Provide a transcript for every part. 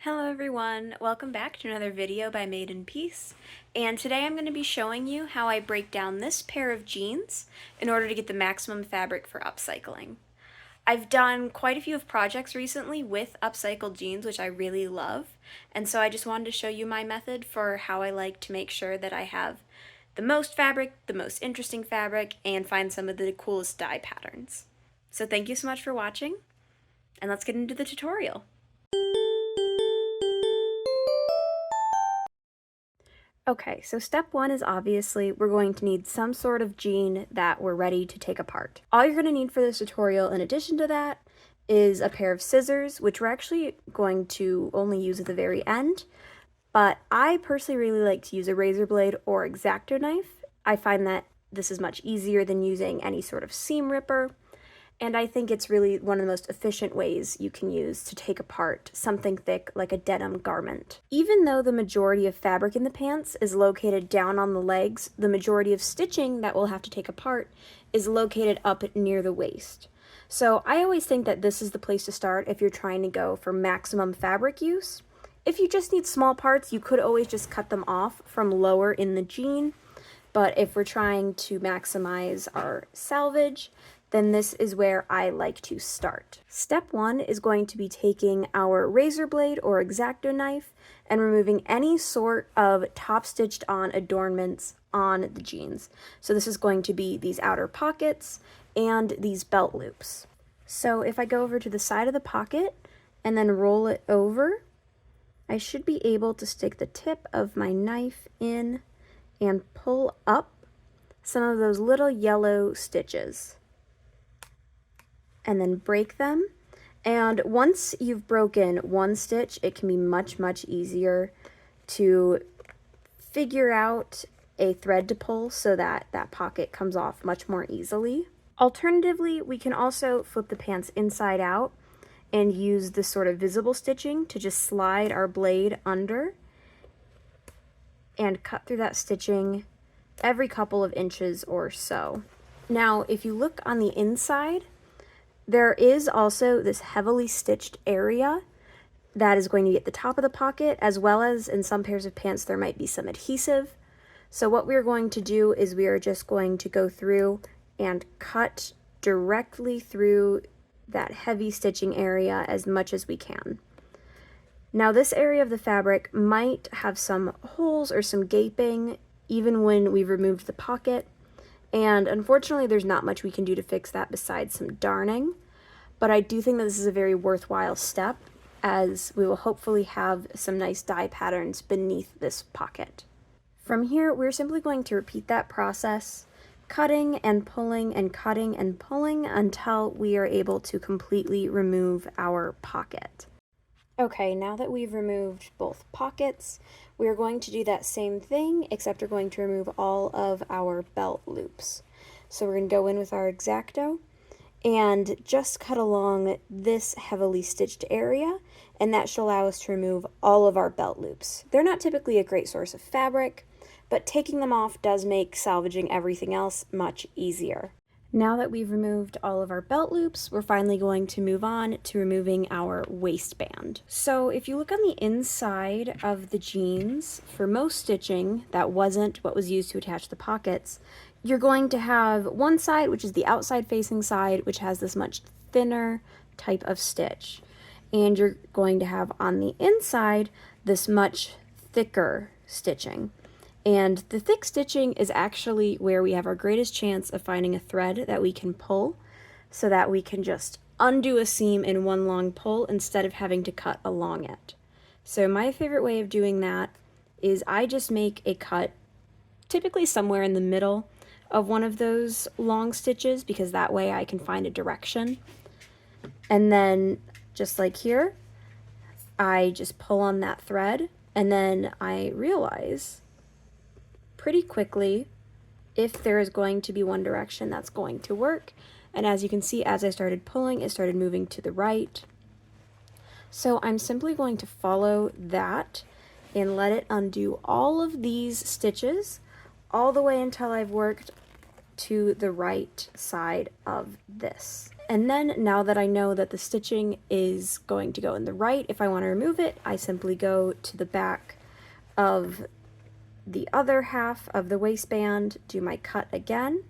Hello everyone, welcome back to another video by Made in Peace, and today I'm going to be showing you how I break down this pair of jeans in order to get the maximum fabric for upcycling. I've done quite a few of projects recently with upcycled jeans, which I really love, and so I just wanted to show you my method for how I like to make sure that I have the most fabric, the most interesting fabric, and find some of the coolest dye patterns. So thank you so much for watching, and let's get into the tutorial. Okay, so step one is obviously we're going to need some sort of jean that we're ready to take apart. All you're going to need for this tutorial in addition to that is a pair of scissors, which we're actually going to only use at the very end, but I personally really like to use a razor blade or X-Acto knife. I find that this is much easier than using any sort of seam ripper. And I think it's really one of the most efficient ways you can use to take apart something thick like a denim garment. Even though the majority of fabric in the pants is located down on the legs, the majority of stitching that we'll have to take apart is located up near the waist. So I always think that this is the place to start if you're trying to go for maximum fabric use. If you just need small parts, you could always just cut them off from lower in the jean. But if we're trying to maximize our salvage, then this is where I like to start. Step one is going to be taking our razor blade or X-Acto knife and removing any sort of top stitched on adornments on the jeans. So this is going to be these outer pockets and these belt loops. So if I go over to the side of the pocket and then roll it over, I should be able to stick the tip of my knife in and pull up some of those little yellow stitches and then break them. And once you've broken one stitch, it can be much easier to figure out a thread to pull so that that pocket comes off much more easily. Alternatively, we can also flip the pants inside out and use this sort of visible stitching to just slide our blade under and cut through that stitching every couple of inches or so. Now, if you look on the inside, there is also this heavily stitched area that is going to be at the top of the pocket, as well as in some pairs of pants there might be some adhesive. So what we're going to do is we are just going to go through and cut directly through that heavy stitching area as much as we can. Now this area of the fabric might have some holes or some gaping even when we've removed the pocket, and unfortunately there's not much we can do to fix that besides some darning, but I do think that this is a very worthwhile step, as we will hopefully have some nice dye patterns beneath this pocket. From here, we're simply going to repeat that process, cutting and pulling and cutting and pulling until we are able to completely remove our pocket. Okay, now that we've removed both pockets, we are going to do that same thing, except we're going to remove all of our belt loops. So we're going to go in with our X-Acto and just cut along this heavily stitched area, and that should allow us to remove all of our belt loops. They're not typically a great source of fabric, but taking them off does make salvaging everything else much easier. Now that we've removed all of our belt loops, we're finally going to move on to removing our waistband. So if you look on the inside of the jeans, for most stitching that wasn't what was used to attach the pockets, you're going to have one side, which is the outside facing side, which has this much thinner type of stitch. And you're going to have on the inside this much thicker stitching. And the thick stitching is actually where we have our greatest chance of finding a thread that we can pull so that we can just undo a seam in one long pull instead of having to cut along it. So my favorite way of doing that is I just make a cut typically somewhere in the middle of one of those long stitches, because that way I can find a direction. And then just like here, I just pull on that thread, and then I realize pretty quickly if there is going to be one direction that's going to work. And as you can see, as I started pulling, it started moving to the right. So I'm simply going to follow that and let it undo all of these stitches all the way until I've worked to the right side of this. And then now that I know that the stitching is going to go in the right, if I want to remove it, I simply go to the back of the other half of the waistband, do my cut again,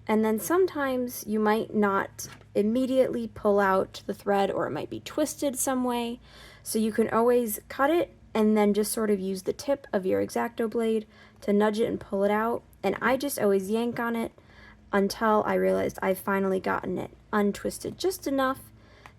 and then sometimes you might not immediately pull out the thread, or it might be twisted some way, so you can always cut it and then just sort of use the tip of your X-Acto blade to nudge it and pull it out, and I just always yank on it until I realized I've finally gotten it untwisted just enough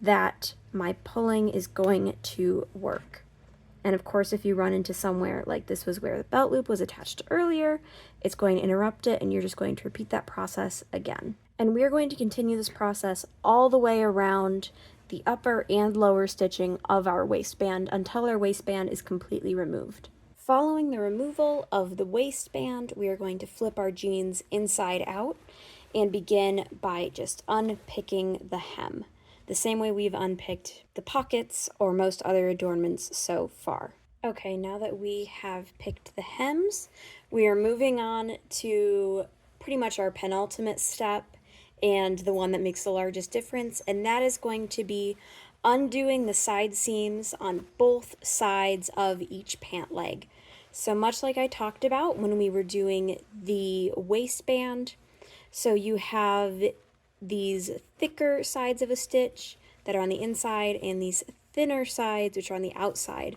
that my pulling is going to work. And of course, if you run into somewhere like this was where the belt loop was attached earlier, it's going to interrupt it and you're just going to repeat that process again. And we're going to continue this process all the way around the upper and lower stitching of our waistband until our waistband is completely removed. Following the removal of the waistband, we are going to flip our jeans inside out and begin by just unpicking the hem, the same way we've unpicked the pockets or most other adornments so far. Okay, now that we have picked the hems, we are moving on to pretty much our penultimate step and the one that makes the largest difference, and that is going to be undoing the side seams on both sides of each pant leg. So much like I talked about when we were doing the waistband, so you have these thicker sides of a stitch that are on the inside and these thinner sides which are on the outside.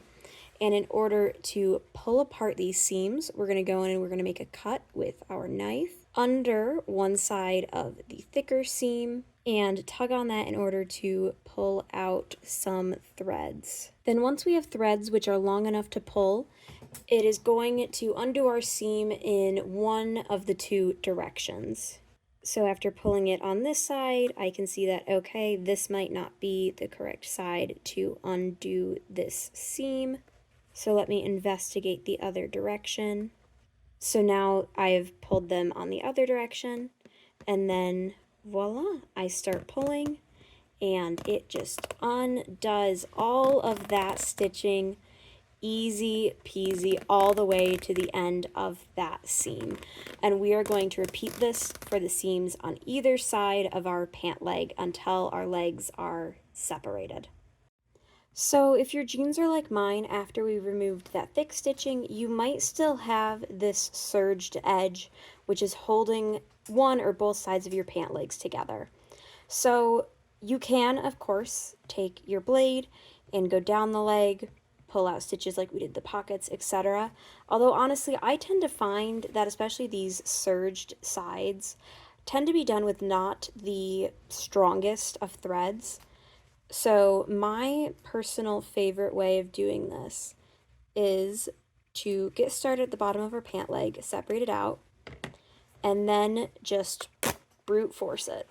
And in order to pull apart these seams, we're going to go in and we're going to make a cut with our knife under one side of the thicker seam and tug on that in order to pull out some threads. Then once we have threads which are long enough to pull, it is going to undo our seam in one of the two directions. So after pulling it on this side, I can see that, okay, this might not be the correct side to undo this seam. So let me investigate the other direction. So now I have pulled them on the other direction, and then voila, I start pulling, and it just undoes all of that stitching, easy peasy, all the way to the end of that seam. And we are going to repeat this for the seams on either side of our pant leg until our legs are separated. So if your jeans are like mine, after we removed that thick stitching, you might still have this surged edge, which is holding one or both sides of your pant legs together. So you can, of course, take your blade and go down the leg, pull out stitches like we did the pockets, etc. Although honestly, I tend to find that especially these surged sides tend to be done with not the strongest of threads. So my personal favorite way of doing this is to get started at the bottom of our pant leg, separate it out, and then just brute force it.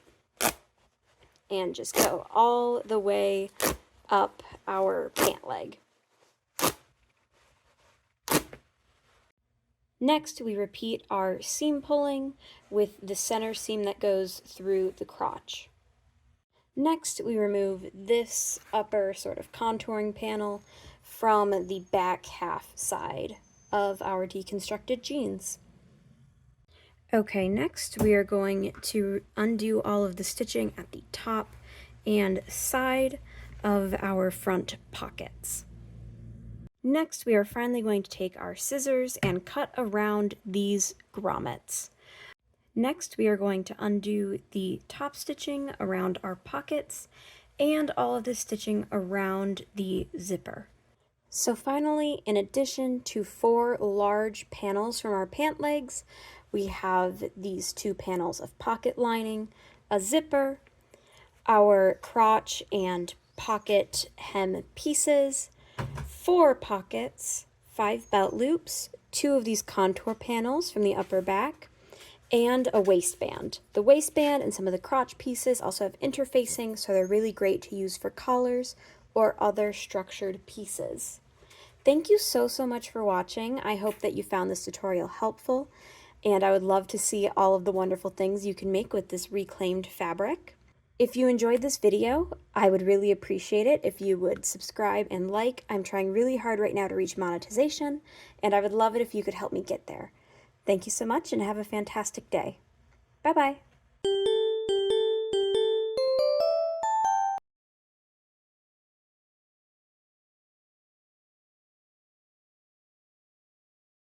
And just go all the way up our pant leg. Next, we repeat our seam pulling with the center seam that goes through the crotch. Next, we remove this upper sort of contouring panel from the back half side of our deconstructed jeans. Okay, next we are going to undo all of the stitching at the top and side of our front pockets. Next, we are finally going to take our scissors and cut around these grommets. Next, we are going to undo the top stitching around our pockets and all of the stitching around the zipper. So finally, in addition to 4 large panels from our pant legs, we have these 2 panels of pocket lining, a zipper, our crotch and pocket hem pieces, 4 pockets, 5 belt loops, 2 of these contour panels from the upper back, and a waistband. The waistband and some of the crotch pieces also have interfacing, so they're really great to use for collars or other structured pieces. Thank you so much for watching. I hope that you found this tutorial helpful, and I would love to see all of the wonderful things you can make with this reclaimed fabric. If you enjoyed this video, I would really appreciate it if you would subscribe and like. I'm trying really hard right now to reach monetization, and I would love it if you could help me get there. Thank you so much and have a fantastic day. Bye-bye.